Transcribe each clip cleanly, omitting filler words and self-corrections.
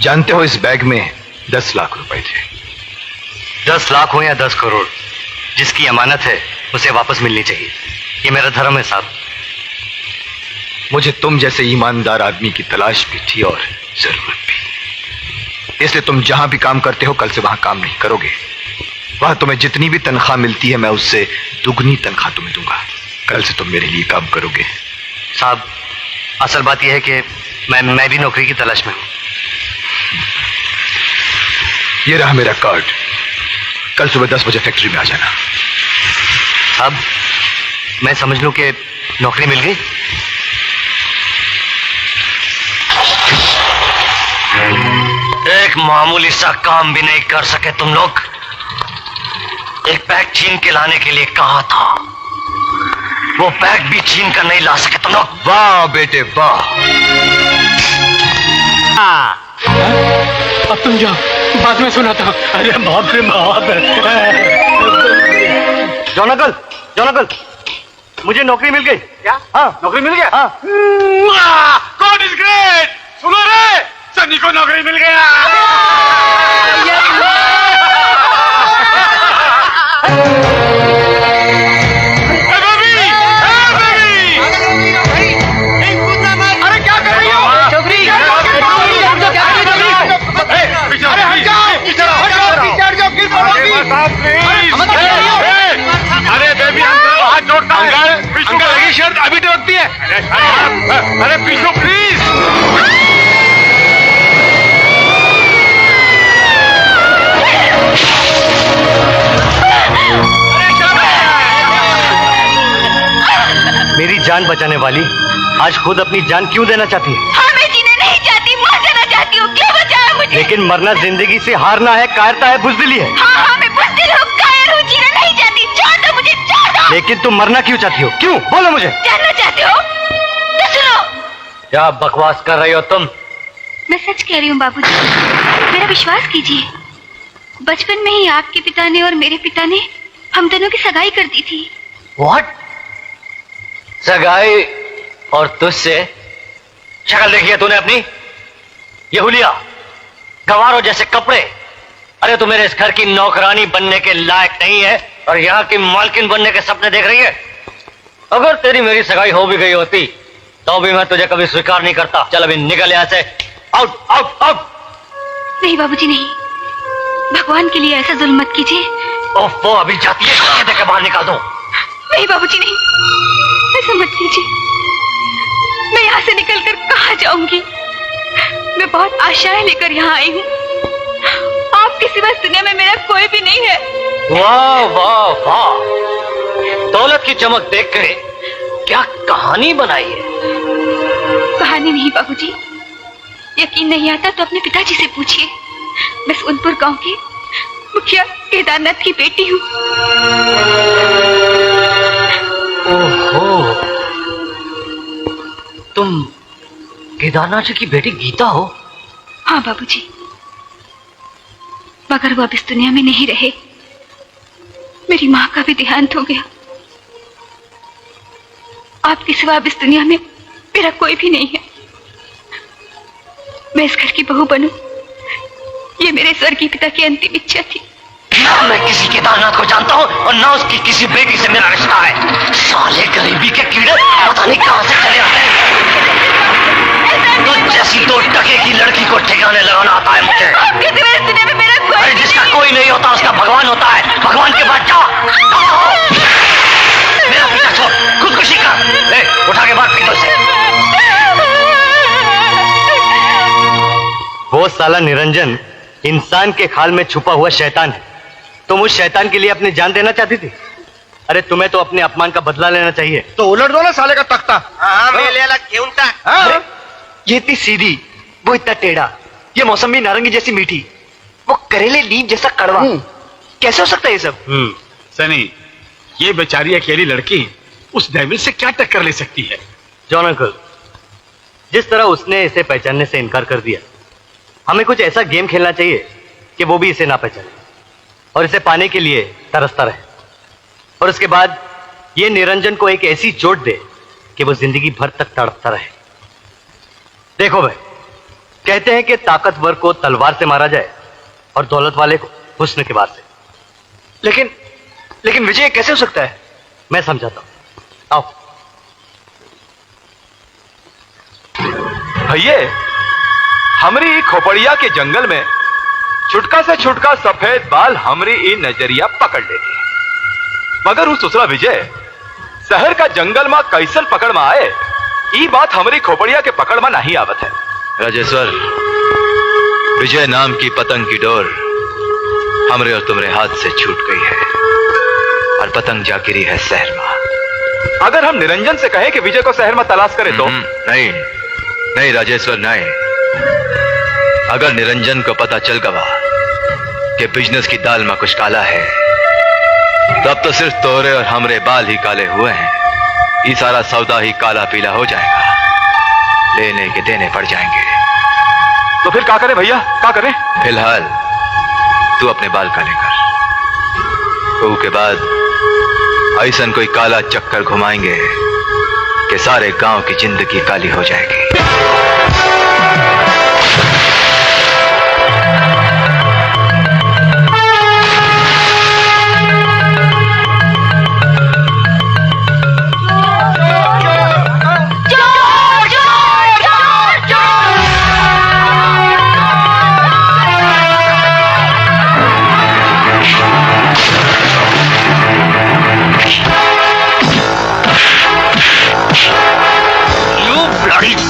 जानते हो इस बैग में 10 लाख रुपए थे। 10 लाख हो या 10 करोड़, जिसकी अमानत है उसे वापस मिलनी चाहिए। ये मेरा धर्म है साहब। मुझे तुम जैसे ईमानदार आदमी की तलाश भी थी और जरूरत भी, इसलिए तुम जहां भी काम करते हो कल से वहां काम नहीं करोगे। वहां तुम्हें जितनी भी तनख्वाह मिलती है मैं उससे दुगनी तनख्वाह तुम्हें दूंगा। कल से तुम मेरे लिए काम करोगे। साहब, असल बात यह है कि मैं भी नौकरी की तलाश में हूं। ये रहा मेरा कार्ड। कल सुबह 10 बजे फैक्ट्री में आ जाना। साहब, मैं समझ लूं कि नौकरी मिल गई? एक मामूली सा काम भी नहीं कर सके तुम लोग। एक बैग छीन के लाने के लिए कहा था, वो बैग भी छीन कर नहीं ला सके तुम लोग। वाह बेटे वाह। अब तुम जाओ, बाद में सुनाता हूँ। अरे बाप रे बाप। जॉन अंकल, मुझे नौकरी मिल गई। क्या? हाँ, नौकरी मिल गया? हाँ। God is great. सुनो रे, सनी को नौकरी मिल गया। अरे क्या कर रही हो? अरे बेबी, अंकल हाथ जोड़ता है। अंकल लगी शर्त अभी टोकती है। अरे पीछो प्लीज। मेरी जान बचाने वाली आज खुद अपनी जान क्यों देना चाहती है? हाँ, मैं जीना नहीं चाहती, मर जाना चाहती हूँ। क्यों बचाया मुझे? लेकिन मरना जिंदगी से हारना है, कायरता है, बुज़दिली है। हाँ, मैं बुज़दिल हूँ, कायर हूँ, जीना नहीं चाहती। छोड़ दो मुझे, छोड़ दो। लेकिन तुम मरना क्यों चाहती हो? क्यों? बोलो मुझे। जानना चाहते हो तो सुनो। क्या बकवास कर रही हो तुम? मैं सच कह रही हूँ बाबूजी, मेरा विश्वास कीजिए। बचपन में ही आपके पिता ने और मेरे पिता ने हम दोनों की सगाई कर दी थी। व्हाट? सगाई? और तुझसे? शक्ल देखी है तूने अपनी? ये हुलिया, गवारों जैसे कपड़े। अरे तू मेरे इस घर की नौकरानी बनने के लायक नहीं है और यहाँ की मालकिन बनने के सपने देख रही है। अगर तेरी मेरी सगाई हो भी गई होती तो भी मैं तुझे कभी स्वीकार नहीं करता। चल अभी निकल यहाँ से। Out out out. नहीं बाबूजी, नहीं, भगवान के लिए ऐसा जुल्म मत कीजिए। ओफो, अभी जाती है, कह दे के बाहर निकाल दो। नहीं बाबूजी, नहीं, ऐसा मत कीजिए। मैं यहाँ से निकलकर कहाँ जाऊंगी? मैं बहुत आशाएं लेकर यहाँ आई हूँ। आपके सिवा इस दुनिया में मेरा कोई भी नहीं है। वाह वाह वाह, दौलत की चमक देख कर क्या कहानी बनाई है। कहानी नहीं बाबूजी, यकीन नहीं आता तो अपने पिताजी से पूछिए। मैं सोनपुर गांव के मुखिया केदारनाथ की बेटी हूँ। ओहो, तुम केदारनाथ जी की बेटी गीता हो? हाँ बाबूजी, मगर वो अब इस दुनिया में नहीं रहे। मेरी माँ का भी देहांत हो गया। आपके सिवा अब इस दुनिया में मेरा कोई भी नहीं है। मैं इस घर की बहू बनूं, ये मेरे स्वर्गीय पिता की अंतिम इच्छा थी। ना मैं किसी केदारनाथ को जानता हूँ और ना उसकी किसी बेटी से मेरा रिश्ता है। साले गरीबी के कीड़े पता नहीं कहां से चले आते हैं। तो जैसी 2 टके की लड़की को ठिकाने लगाना आता है मुझे। आपके सिवा इस दुनिया में मेरा कोई अरे जिसका कोई नहीं होता उसका भगवान होता है। भगवान के पास जा। मेरा पीछा छोड़, खुदकुशी कर। उठा के बाहर फेंक दो इसे। वो साला निरंजन इंसान के खाल में छुपा हुआ शैतान है। तुम उस शैतान के लिए अपनी जान देना चाहती थी? अरे तुम्हें तो अपने अपमान का बदला लेना चाहिए। तो उलट दो ना साले का तख्ता। ये इतनी सीधी, वो इतना टेढ़ा, ये मौसमी नारंगी जैसी मीठी, वो करेले नीम जैसा कड़वा। कैसे हो सकता है ये सब? सनी, ये बेचारी अकेली लड़की उस डेविल से क्या टक्कर ले सकती है? जॉन अंकल, जिस तरह उसने इसे पहचानने से इनकार कर दिया, हमें कुछ ऐसा गेम खेलना चाहिए कि वो भी इसे ना पहचाने और इसे पाने के लिए तरसता रहे, और उसके बाद ये निरंजन को एक ऐसी चोट दे कि वो जिंदगी भर तक तड़पता रहे। देखो भाई, कहते हैं कि ताकतवर को तलवार से मारा जाए और दौलत वाले को हुस्न के वार से। लेकिन विजय कैसे हो सकता है? मैं समझाता हूं, आओ। भैया हमरी खोपड़िया के जंगल में छुटका से छुटका सफेद बाल हमरी ई नजरिया पकड़ लेते, मगर उस दूसरा विजय शहर का जंगल में कैसन पकड़ में आए, ई बात हमरी खोपड़िया के पकड़ में नहीं आवत है। राजेश्वर, विजय नाम की पतंग की डोर हमरे और तुम्हारे हाथ से छूट गई है और पतंग जा गिरी है शहर में। अगर हम निरंजन से कहें कि विजय को शहर में तलाश करें तो? नहीं राजेश्वर, नहीं। अगर निरंजन को पता चल गवा कि बिजनेस की दाल में कुछ काला है, तब तो सिर्फ तोरे और हमरे बाल ही काले हुए हैं, ये सारा सौदा ही काला पीला हो जाएगा, लेने के देने पड़ जाएंगे। तो फिर क्या करें भैया, क्या करें? फिलहाल तू अपने बाल काले कर, तो के बाद ऐसा कोई काला चक्कर घुमाएंगे कि सारे गांव की जिंदगी काली हो जाएगी।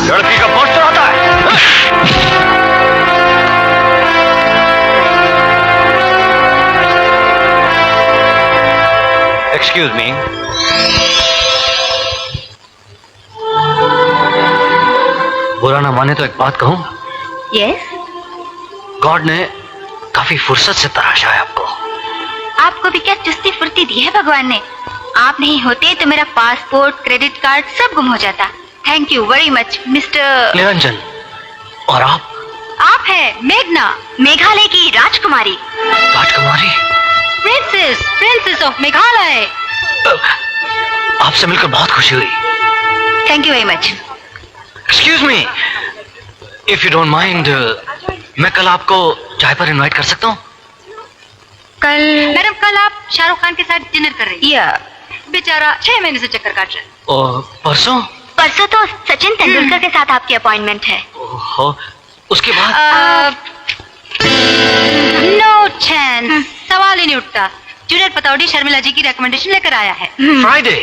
लड़की का पोस्टर आता है। एक्सक्यूज मी, बुरा ना माने तो एक बात कहूं? यस। गॉड ने काफी फुर्सत से तराशा है आपको। आपको भी क्या चुस्ती फुर्ती दी है भगवान ने? आप नहीं होते तो मेरा पासपोर्ट, क्रेडिट कार्ड सब गुम हो जाता। Thank you very much mister Niranjan. और आप? आप है मेघना, मेघालय की राजकुमारी। राजकुमारी? Princess of Meghalaya. आपसे मिलकर बहुत खुशी हुई। Thank you very much. Excuse me, if you don't mind, मैं कल आपको चाय पर इनवाइट कर सकता हूँ? कल? मैडम कल आप शाहरुख खान के साथ डिनर कर रही या हैं। बेचारा 6 महीने से चक्कर काट रहा है। और परसों? परसों तो सचिन तेंदुलकर के साथ आपकी अपॉइंटमेंट है। ओहो, उसके बाद? नो चांस, सवाल ही नहीं उठता। जूनियर पतौड़ी शर्मिला जी की रिकमेंडेशन लेकर आया है। Friday?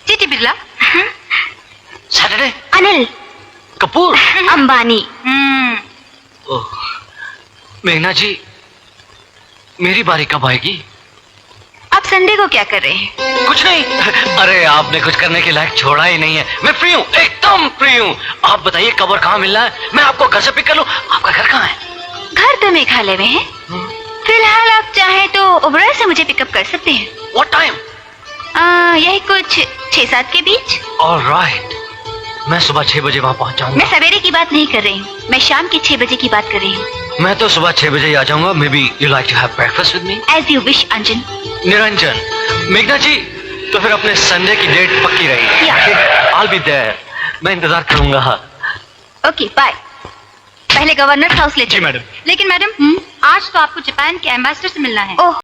GT Birla. Saturday? Anil Kapoor? Ambani. Oh, मेघना जी, मेरी बारी कब आएगी? आप संडे को क्या कर रहे हैं? कुछ नहीं। अरे आपने कुछ करने के लायक छोड़ा ही नहीं है। मैं फ्री हूँ, एकदम फ्री हूँ। आप बताइए कब और कहाँ मिलना है, मैं आपको घर से पिक कर लूँ। आपका घर कहाँ है? घर तो मेघालय में है। फिलहाल आप चाहें तो ओबराय से मुझे पिकअप कर सकते हैं। What time? यही कुछ 6-7 के बीच। ऑलराइट, मैं सुबह 6 बजे वहाँ पहुँच जाऊंगा। मैं सवेरे की बात नहीं कर रही हूँ, मैं शाम के 6 बजे की बात कर रही हूँ। मैं तो सुबह 6 बजे ही आ जाऊंगा। Maybe you like to have breakfast with me? As you wish Anjan. Niranjan. मेघना जी, तो फिर अपने संडे की डेट पक्की रही। I'll be there। मैं इंतजार करूंगा। Okay bye. पहले गवर्नर हाउस ले जी मैडम। लेकिन मैडम आज तो आपको जापान के एम्बेसडर से मिलना है। ओह